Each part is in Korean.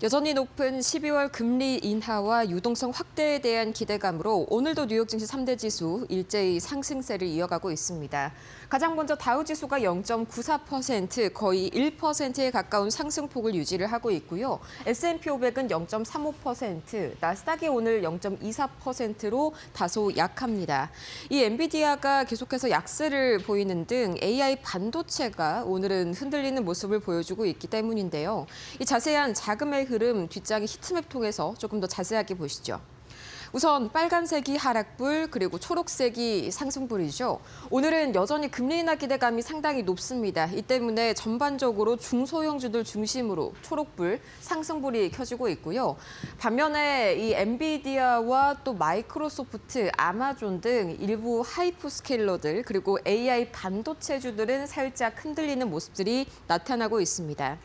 여전히 높은 12월 금리 인하와 유동성 확대에 대한 기대감으로 오늘도 뉴욕 증시 3대 지수 일제히 상승세를 이어가고 있습니다. 가장 먼저 다우 지수가 0.94%, 거의 1%에 가까운 상승폭을 유지를 하고 있고요. S&P 500은 0.35%, 나스닥이 오늘 0.24%로 다소 약합니다. 이 엔비디아가 계속해서 약세를 보이는 등 AI 반도체가 오늘은 흔들리는 모습을 보여주고 있기 때문인데요. 이 자세한 자금의 흐름 뒷장의 히트맵 통해서 조금 더 자세하게 보시죠. 우선 빨간색이 하락불, 그리고 초록색이 상승불이죠. 오늘은 여전히 금리 인하 기대감이 상당히 높습니다. 이 때문에 전반적으로 중소형주들 중심으로 초록불, 상승불이 켜지고 있고요. 반면에 이 엔비디아와 또 마이크로소프트, 아마존 등 일부 하이퍼스케일러들, 그리고 AI 반도체주들은 살짝 흔들리는 모습들이 나타나고 있습니다.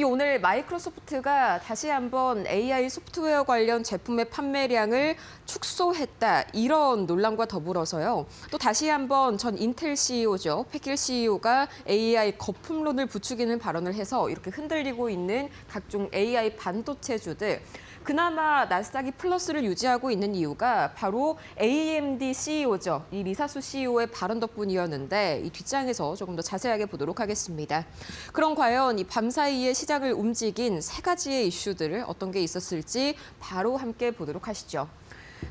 오늘 마이크로소프트가 다시 한번 AI 소프트웨어 관련 제품의 판매량을 축소했다, 이런 논란과 더불어서요. 또 다시 한번 전 인텔 CEO죠. 패킬 CEO가 AI 거품론을 부추기는 발언을 해서 이렇게 흔들리고 있는 각종 AI 반도체주들. 그나마 나스닥이 플러스를 유지하고 있는 이유가 바로 AMD CEO죠. 이 리사수 CEO의 발언 덕분이었는데 이 뒷장에서 조금 더 자세하게 보도록 하겠습니다. 그럼 과연 이 밤사이에 시장을 움직인 세 가지의 이슈들을 어떤 게 있었을지 바로 함께 보도록 하시죠.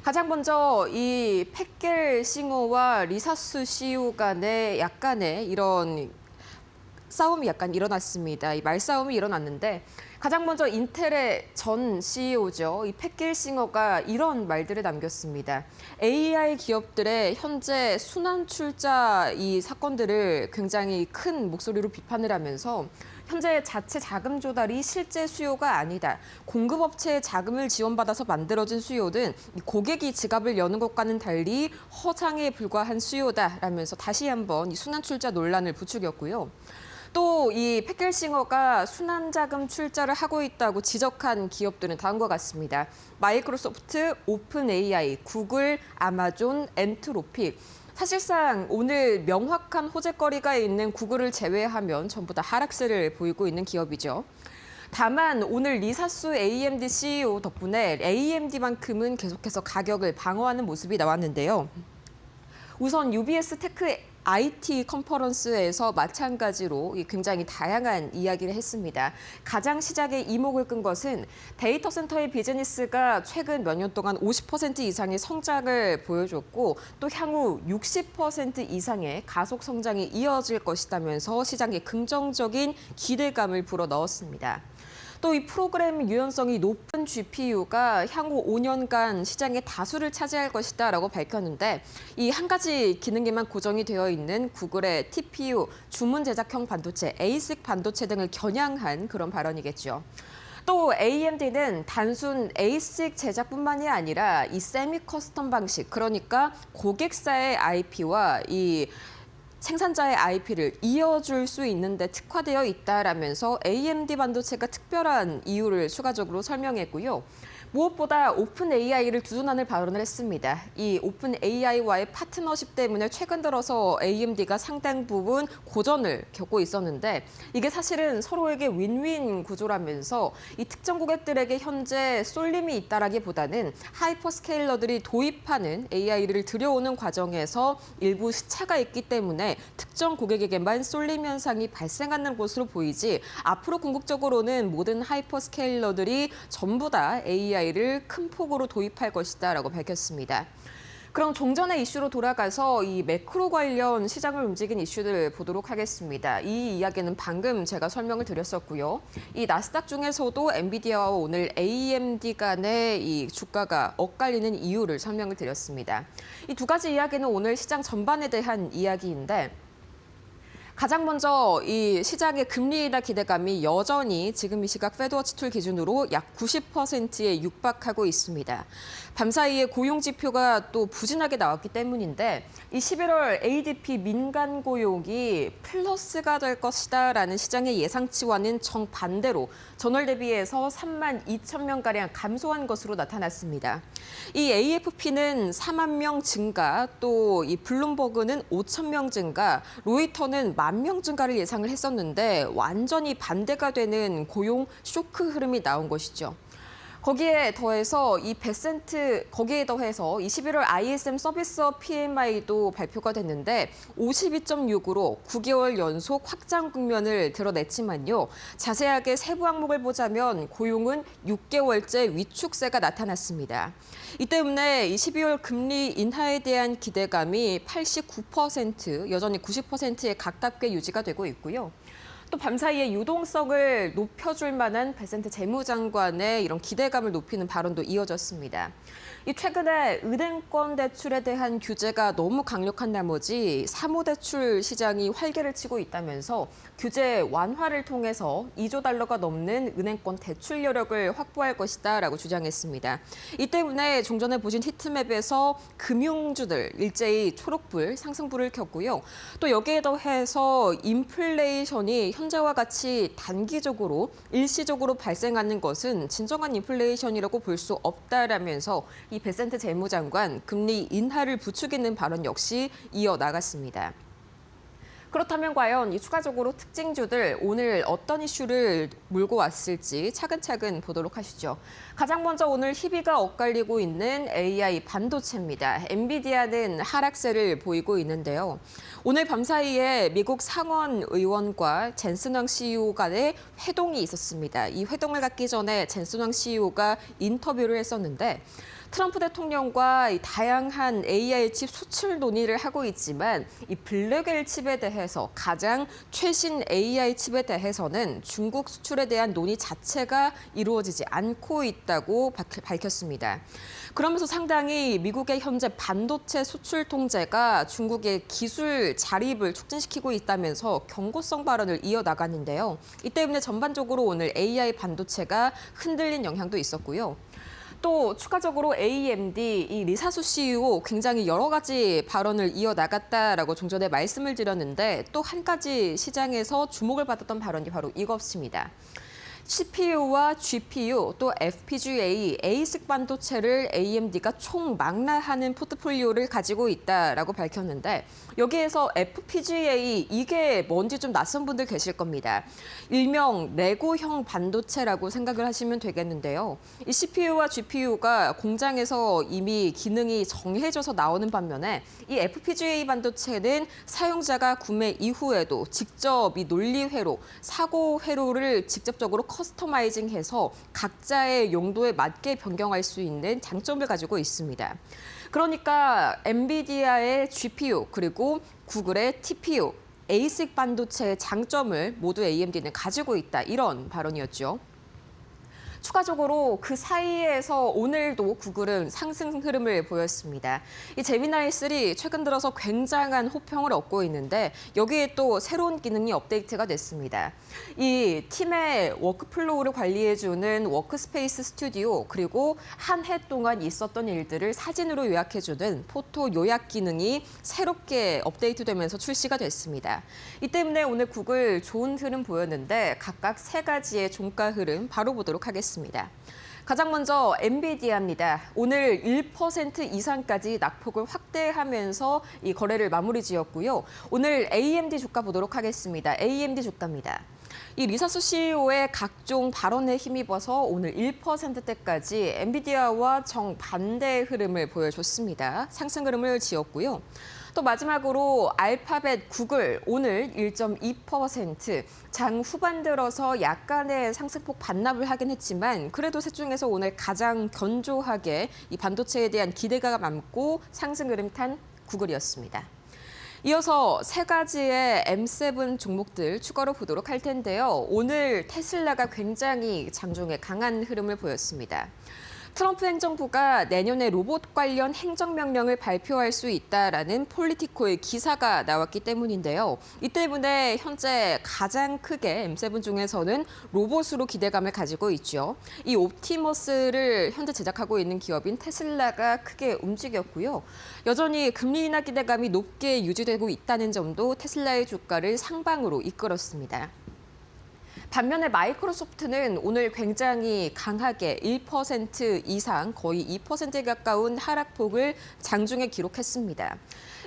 가장 먼저 이 패켈 싱어와 리사수 CEO 간의 약간의 이런 싸움이 약간 일어났습니다. 이 말싸움이 일어났는데 가장 먼저 인텔의 전 CEO죠. 이 패켈 싱어가 이런 말들을 남겼습니다. AI 기업들의 현재 순환 출자 이 사건들을 굉장히 큰 목소리로 비판을 하면서 현재 자체 자금 조달이 실제 수요가 아니다. 공급업체의 자금을 지원받아서 만들어진 수요는 고객이 지갑을 여는 것과는 달리 허장에 불과한 수요다라면서 다시 한번 이 순환 출자 논란을 부추겼고요. 또 이 패켈싱어가 순환자금 출자를 하고 있다고 지적한 기업들은 다음과 같습니다. 마이크로소프트, 오픈 AI, 구글, 아마존, 엔트로픽. 사실상 오늘 명확한 호재거리가 있는 구글을 제외하면 전부 다 하락세를 보이고 있는 기업이죠. 다만 오늘 리사수 AMD CEO 덕분에 AMD만큼은 계속해서 가격을 방어하는 모습이 나왔는데요. 우선 UBS 테크 IT 컨퍼런스에서 마찬가지로 굉장히 다양한 이야기를 했습니다. 가장 시장에 이목을 끈 것은 데이터 센터의 비즈니스가 최근 몇 년 동안 50% 이상의 성장을 보여줬고 또 향후 60% 이상의 가속 성장이 이어질 것이라면서 시장에 긍정적인 기대감을 불어넣었습니다. 또 이 프로그램 유연성이 높은 GPU가 향후 5년간 시장의 다수를 차지할 것이다라고 밝혔는데 이 한 가지 기능에만 고정이 되어 있는 구글의 TPU, 주문 제작형 반도체, ASIC 반도체 등을 겨냥한 그런 발언이겠죠. 또 AMD는 단순 ASIC 제작뿐만이 아니라 이 세미 커스텀 방식, 그러니까 고객사의 IP와 이 생산자의 IP를 이어줄 수 있는데 특화되어 있다라면서 AMD 반도체가 특별한 이유를 추가적으로 설명했고요. 무엇보다 오픈 AI를 두둔하는 발언을 했습니다. 이 오픈 AI와의 파트너십 때문에 최근 들어서 AMD가 상당 부분 고전을 겪고 있었는데 이게 사실은 서로에게 윈윈 구조라면서 이 특정 고객들에게 현재 쏠림이 있다라기보다는 하이퍼스케일러들이 도입하는 AI를 들여오는 과정에서 일부 시차가 있기 때문에 특정 고객에게만 쏠림 현상이 발생하는 것으로 보이지 앞으로 궁극적으로는 모든 하이퍼스케일러들이 전부 다 AI를 큰 폭으로 도입할 것이다라고 밝혔습니다. 그럼 종전의 이슈로 돌아가서 이 매크로 관련 시장을 움직인 이슈들 보도록 하겠습니다. 이 이야기는 방금 제가 설명을 드렸었고요. 이 나스닥 중에서도 엔비디아와 오늘 AMD 간의 이 주가가 엇갈리는 이유를 설명을 드렸습니다. 이 두 가지 이야기는 오늘 시장 전반에 대한 이야기인데 가장 먼저 이 시장의 금리 인하 기대감이 여전히 지금 이 시각 페드워치 툴 기준으로 약 90%에 육박하고 있습니다. 밤사이에 고용 지표가 또 부진하게 나왔기 때문인데 이 11월 ADP 민간 고용이 플러스가 될 것이다라는 시장의 예상치와는 정반대로 전월 대비해서 3만 2천 명가량 감소한 것으로 나타났습니다. 이 AFP는 4만 명 증가, 또 이 블룸버그는 5천 명 증가, 로이터는 만 명 증가를 예상을 했었는데 완전히 반대가 되는 고용 쇼크 흐름이 나온 것이죠. 거기에 더해서 이 21월 ISM 서비스업 PMI도 발표가 됐는데 52.6으로 9개월 연속 확장 국면을 드러냈지만요. 자세하게 세부 항목을 보자면 고용은 6개월째 위축세가 나타났습니다. 이 때문에 12월 금리 인하에 대한 기대감이 89%, 여전히 90%에 가깝게 유지가 되고 있고요. 또 밤사이에 유동성을 높여줄 만한 베센트 재무장관의 이런 기대감을 높이는 발언도 이어졌습니다. 이 최근에 은행권 대출에 대한 규제가 너무 강력한 나머지 사모대출 시장이 활개를 치고 있다면서 규제 완화를 통해서 2조 달러가 넘는 은행권 대출 여력을 확보할 것이다라고 주장했습니다. 이 때문에 종전에 보신 히트맵에서 금융주들 일제히 초록불, 상승불을 켰고요. 또 여기에 더해서 인플레이션이 현재와 같이 단기적으로 일시적으로 발생하는 것은 진정한 인플레이션이라고 볼 수 없다라면서 이 베센트 재무장관 금리 인하를 부추기는 발언 역시 이어나갔습니다. 그렇다면 과연 이 추가적으로 특징주들 오늘 어떤 이슈를 몰고 왔을지 차근차근 보도록 하시죠. 가장 먼저 오늘 희비가 엇갈리고 있는 AI 반도체입니다. 엔비디아는 하락세를 보이고 있는데요. 오늘 밤사이에 미국 상원 의원과 젠슨 황 CEO 간의 회동이 있었습니다. 이 회동을 갖기 전에 젠슨 황 CEO가 인터뷰를 했었는데 트럼프 대통령과 다양한 AI 칩 수출 논의를 하고 있지만 이 블랙웰 칩에 대해서 가장 최신 AI 칩에 대해서는 중국 수출에 대한 논의 자체가 이루어지지 않고 있다고 밝혔습니다. 그러면서 상당히 미국의 현재 반도체 수출 통제가 중국의 기술 자립을 촉진시키고 있다면서 경고성 발언을 이어나가는데요. 이 때문에 전반적으로 오늘 AI 반도체가 흔들린 영향도 있었고요. 또 추가적으로 AMD 이 리사수 CEO 굉장히 여러 가지 발언을 이어나갔다라고 종전에 말씀을 드렸는데 또 한 가지 시장에서 주목을 받았던 발언이 바로 이것입니다. CPU와 GPU 또 FPGA, ASIC 반도체를 AMD가 총망라하는 포트폴리오를 가지고 있다라고 밝혔는데 여기에서 FPGA 이게 뭔지 좀 낯선 분들 계실 겁니다. 일명 레고형 반도체라고 생각을 하시면 되겠는데요. 이 CPU와 GPU가 공장에서 이미 기능이 정해져서 나오는 반면에 이 FPGA 반도체는 사용자가 구매 이후에도 직접 이 논리회로, 사고 회로를 직접적으로 커스터마이징해서 각자의 용도에 맞게 변경할 수 있는 장점을 가지고 있습니다. 그러니까 엔비디아의 GPU 그리고 구글의 TPU, ASIC 반도체의 장점을 모두 AMD는 가지고 있다. 이런 발언이었죠. 추가적으로 그 사이에서 오늘도 구글은 상승 흐름을 보였습니다. 이 제미나이 3 최근 들어서 굉장한 호평을 얻고 있는데 여기에 또 새로운 기능이 업데이트가 됐습니다. 이 팀의 워크플로우를 관리해주는 워크스페이스 스튜디오 그리고 한 해 동안 있었던 일들을 사진으로 요약해주는 포토 요약 기능이 새롭게 업데이트되면서 출시가 됐습니다. 이 때문에 오늘 구글 좋은 흐름 보였는데 각각 세 가지의 종가 흐름 바로 보도록 하겠습니다. 가장 먼저 엔비디아입니다. 오늘 1% 이상까지 낙폭을 확대하면서 이 거래를 마무리 지었고요. 오늘 AMD 주가 보도록 하겠습니다. AMD 주가입니다. 이 리사수 CEO의 각종 발언에 힘입어서 오늘 1%대까지 엔비디아와 정반대의 흐름을 보여줬습니다. 상승 흐름을 지었고요. 또 마지막으로 알파벳 구글 오늘 1.2%, 장 후반 들어서 약간의 상승폭 반납을 하긴 했지만 그래도 셋 중에서 오늘 가장 견조하게 이 반도체에 대한 기대가 많고 상승 흐름 탄 구글이었습니다. 이어서 세 가지의 M7 종목들 추가로 보도록 할 텐데요. 오늘 테슬라가 굉장히 장중에 강한 흐름을 보였습니다. 트럼프 행정부가 내년에 로봇 관련 행정명령을 발표할 수 있다라는 폴리티코의 기사가 나왔기 때문인데요. 이 때문에 현재 가장 크게 M7 중에서는 로봇으로 기대감을 가지고 있죠. 이 옵티머스를 현재 제작하고 있는 기업인 테슬라가 크게 움직였고요. 여전히 금리 인하 기대감이 높게 유지되고 있다는 점도 테슬라의 주가를 상방으로 이끌었습니다. 반면에 마이크로소프트는 오늘 굉장히 강하게 1% 이상 거의 2%에 가까운 하락폭을 장중에 기록했습니다.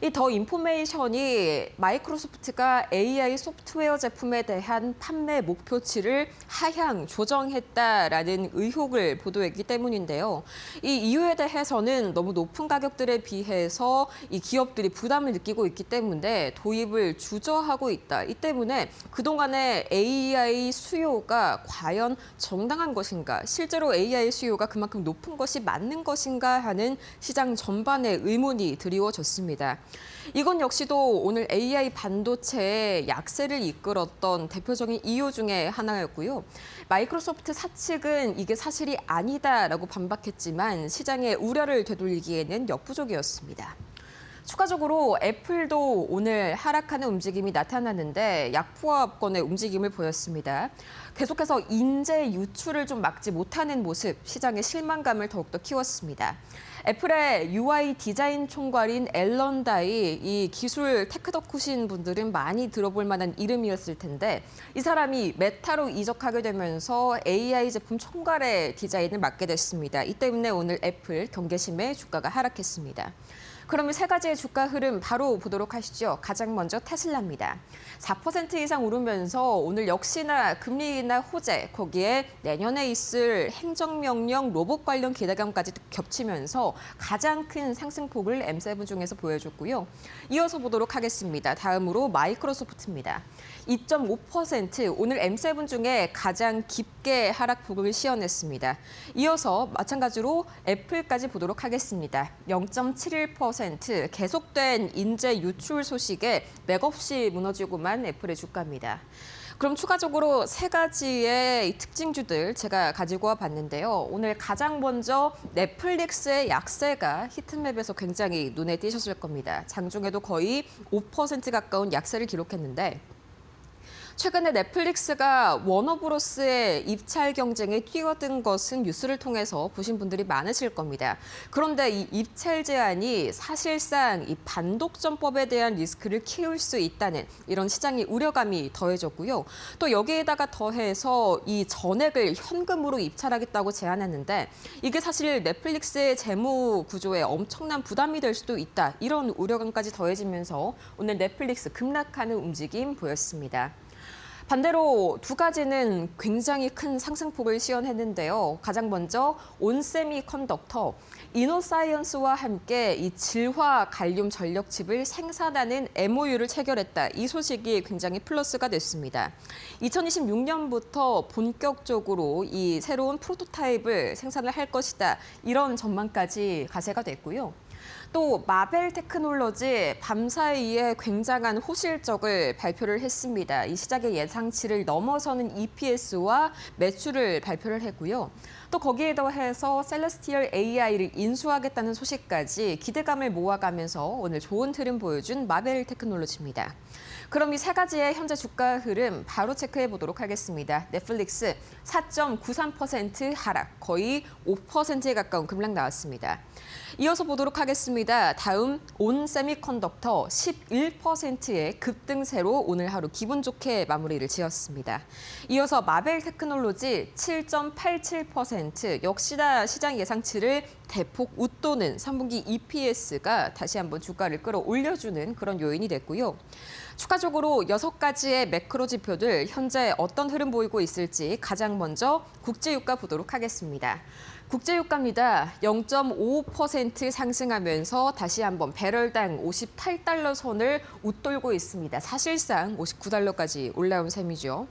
이 더 인포메이션이 마이크로소프트가 AI 소프트웨어 제품에 대한 판매 목표치를 하향 조정했다라는 의혹을 보도했기 때문인데요. 이 이유에 대해서는 너무 높은 가격들에 비해서 이 기업들이 부담을 느끼고 있기 때문에 도입을 주저하고 있다. 이 때문에 그동안의 AI 수요가 과연 정당한 것인가, 실제로 AI 수요가 그만큼 높은 것이 맞는 것인가 하는 시장 전반의 의문이 드리워졌습니다. 이건 역시도 오늘 AI 반도체의 약세를 이끌었던 대표적인 이유 중에 하나였고요. 마이크로소프트 사측은 이게 사실이 아니다라고 반박했지만 시장의 우려를 되돌리기에는 역부족이었습니다. 추가적으로 애플도 오늘 하락하는 움직임이 나타났는데 약보합권의 움직임을 보였습니다. 계속해서 인재 유출을 좀 막지 못하는 모습, 시장의 실망감을 더욱더 키웠습니다. 애플의 UI 디자인 총괄인 앨런 다이, 이 기술 테크덕후신 분들은 많이 들어볼 만한 이름이었을 텐데 이 사람이 메타로 이적하게 되면서 AI 제품 총괄의 디자인을 맡게 됐습니다. 이 때문에 오늘 애플 경계심에 주가가 하락했습니다. 그러면 세 가지의 주가 흐름 바로 보도록 하시죠. 가장 먼저 테슬라입니다. 4% 이상 오르면서 오늘 역시나 금리 인하 호재, 거기에 내년에 있을 행정명령 로봇 관련 기대감까지 겹치면서 가장 큰 상승폭을 M7 중에서 보여줬고요. 이어서 보도록 하겠습니다. 다음으로 마이크로소프트입니다. 2.5% 오늘 M7 중에 가장 깊게 하락폭을 시현했습니다. 이어서 마찬가지로 애플까지 보도록 하겠습니다. 0.71% 계속된 인재 유출 소식에 맥없이 무너지고만 애플의 주가입니다. 그럼 추가적으로 세 가지의 특징주들 제가 가지고 와봤는데요. 오늘 가장 먼저 넷플릭스의 약세가 히트맵에서 굉장히 눈에 띄셨을 겁니다. 장중에도 거의 5% 가까운 약세를 기록했는데 최근에 넷플릭스가 워너브로스의 입찰 경쟁에 뛰어든 것은 뉴스를 통해서 보신 분들이 많으실 겁니다. 그런데 이 입찰 제한이 사실상 이 반독점법에 대한 리스크를 키울 수 있다는 이런 시장의 우려감이 더해졌고요. 또 여기에다가 더해서 이 전액을 현금으로 입찰하겠다고 제안했는데 이게 사실 넷플릭스의 재무 구조에 엄청난 부담이 될 수도 있다. 이런 우려감까지 더해지면서 오늘 넷플릭스 급락하는 움직임 보였습니다. 반대로 두 가지는 굉장히 큰 상승폭을 시현했는데요. 가장 먼저 온세미컨덕터, 이노사이언스와 함께 이 질화 갈륨 전력칩을 생산하는 MOU를 체결했다. 이 소식이 굉장히 플러스가 됐습니다. 2026년부터 본격적으로 이 새로운 프로토타입을 생산을 할 것이다. 이런 전망까지 가세가 됐고요. 또 마벨 테크놀로지 밤사이에 굉장한 호실적을 발표를 했습니다. 이 시장의 예상치를 넘어서는 EPS와 매출을 발표를 했고요. 또 거기에 더해서 셀레스티얼 AI를 인수하겠다는 소식까지 기대감을 모아가면서 오늘 좋은 흐름 보여준 마벨 테크놀로지입니다. 그럼 이 세 가지의 현재 주가 흐름 바로 체크해 보도록 하겠습니다. 넷플릭스 4.93% 하락, 거의 5%에 가까운 급락 나왔습니다. 이어서 보도록 하겠습니다. 다음 온세미컨덕터 11%의 급등세로 오늘 하루 기분 좋게 마무리를 지었습니다. 이어서 마벨 테크놀로지 7.87%, 역시나 시장 예상치를 대폭 웃도는 3분기 EPS가 다시 한번 주가를 끌어올려주는 그런 요인이 됐고요. 추가적으로 6가지의 매크로 지표들 현재 어떤 흐름 보이고 있을지 가장 먼저 국제유가 보도록 하겠습니다. 국제유가입니다. 0.55% 상승하면서 다시 한번 배럴당 58달러 선을 웃돌고 있습니다. 사실상 59달러까지 올라온 셈이죠.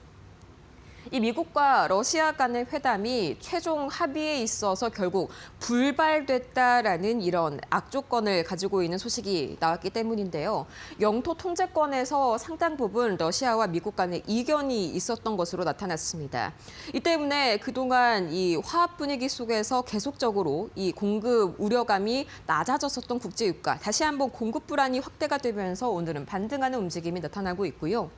이 미국과 러시아 간의 회담이 최종 합의에 있어서 결국 불발됐다라는 이런 악조건을 가지고 있는 소식이 나왔기 때문인데요. 영토 통제권에서 상당 부분 러시아와 미국 간의 이견이 있었던 것으로 나타났습니다. 이 때문에 그동안 이 화합 분위기 속에서 계속적으로 이 공급 우려감이 낮아졌었던 국제유가, 다시 한번 공급 불안이 확대가 되면서 오늘은 반등하는 움직임이 나타나고 있고요.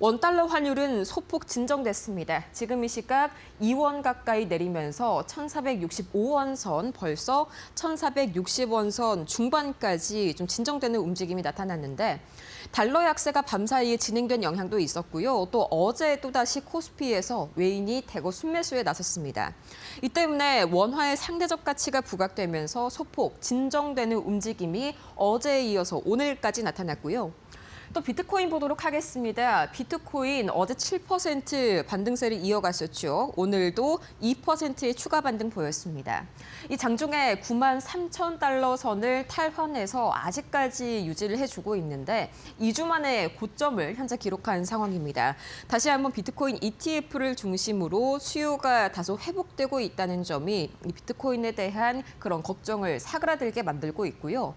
원달러 환율은 소폭 진정됐습니다. 지금 이 시각 2원 가까이 내리면서 1,465원 선, 벌써 1,460원 선 중반까지 좀 진정되는 움직임이 나타났는데 달러 약세가 밤사이에 진행된 영향도 있었고요. 또 어제 또다시 코스피에서 외인이 대거 순매수에 나섰습니다. 이 때문에 원화의 상대적 가치가 부각되면서 소폭 진정되는 움직임이 어제에 이어서 오늘까지 나타났고요. 또 비트코인 보도록 하겠습니다. 비트코인 어제 7% 반등세를 이어갔었죠. 오늘도 2%의 추가 반등 보였습니다. 이 장중에 93,000달러 선을 탈환해서 아직까지 유지를 해주고 있는데 2주 만에 고점을 현재 기록한 상황입니다. 다시 한번 비트코인 ETF를 중심으로 수요가 다소 회복되고 있다는 점이 이 비트코인에 대한 그런 걱정을 사그라들게 만들고 있고요.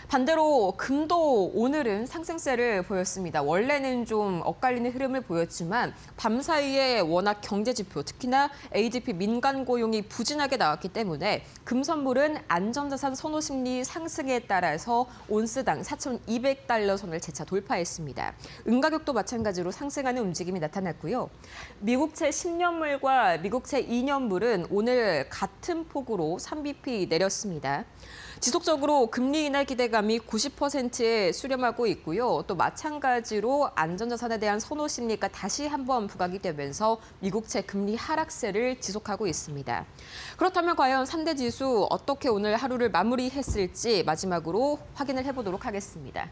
반대로 금도 오늘은 상승세를 보였습니다. 원래는 좀 엇갈리는 흐름을 보였지만 밤사이에 워낙 경제 지표, 특히나 ADP 민간 고용이 부진하게 나왔기 때문에 금 선물은 안전자산 선호 심리 상승에 따라서 온스당 4,200달러 선을 재차 돌파했습니다. 은가격도 마찬가지로 상승하는 움직임이 나타났고요. 미국채 10년물과 미국채 2년물은 오늘 같은 폭으로 3bp 내렸습니다. 지속적으로 금리 인하 기대감이 90%에 수렴하고 있고요. 또 마찬가지로 안전자산에 대한 선호 심리가 다시 한번 부각이 되면서 미국채 금리 하락세를 지속하고 있습니다. 그렇다면 과연 3대 지수 어떻게 오늘 하루를 마무리했을지 마지막으로 확인을 해보도록 하겠습니다.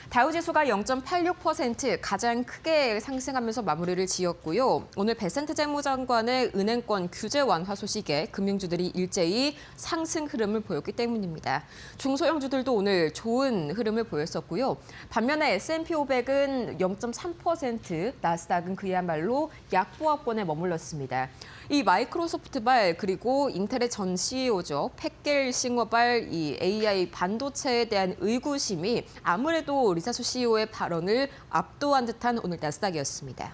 다우지수가 0.86% 가장 크게 상승하면서 마무리를 지었고요. 오늘 베센트 재무장관의 은행권 규제 완화 소식에 금융주들이 일제히 상승 흐름을 보였기 때문입니다. 중소형주들도 오늘 좋은 흐름을 보였었고요. 반면에 S&P 500은 0.3%, 나스닥은 그야말로 약보합권에 머물렀습니다. 이 마이크로소프트발 그리고 인텔의 전 CEO죠. 팻겔 싱어발 이 AI 반도체에 대한 의구심이 아무래도 리사수 CEO의 발언을 압도한 듯한 오늘 나스닥이었습니다.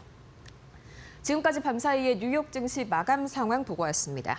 지금까지 밤사이의 뉴욕 증시 마감 상황 보고 왔습니다.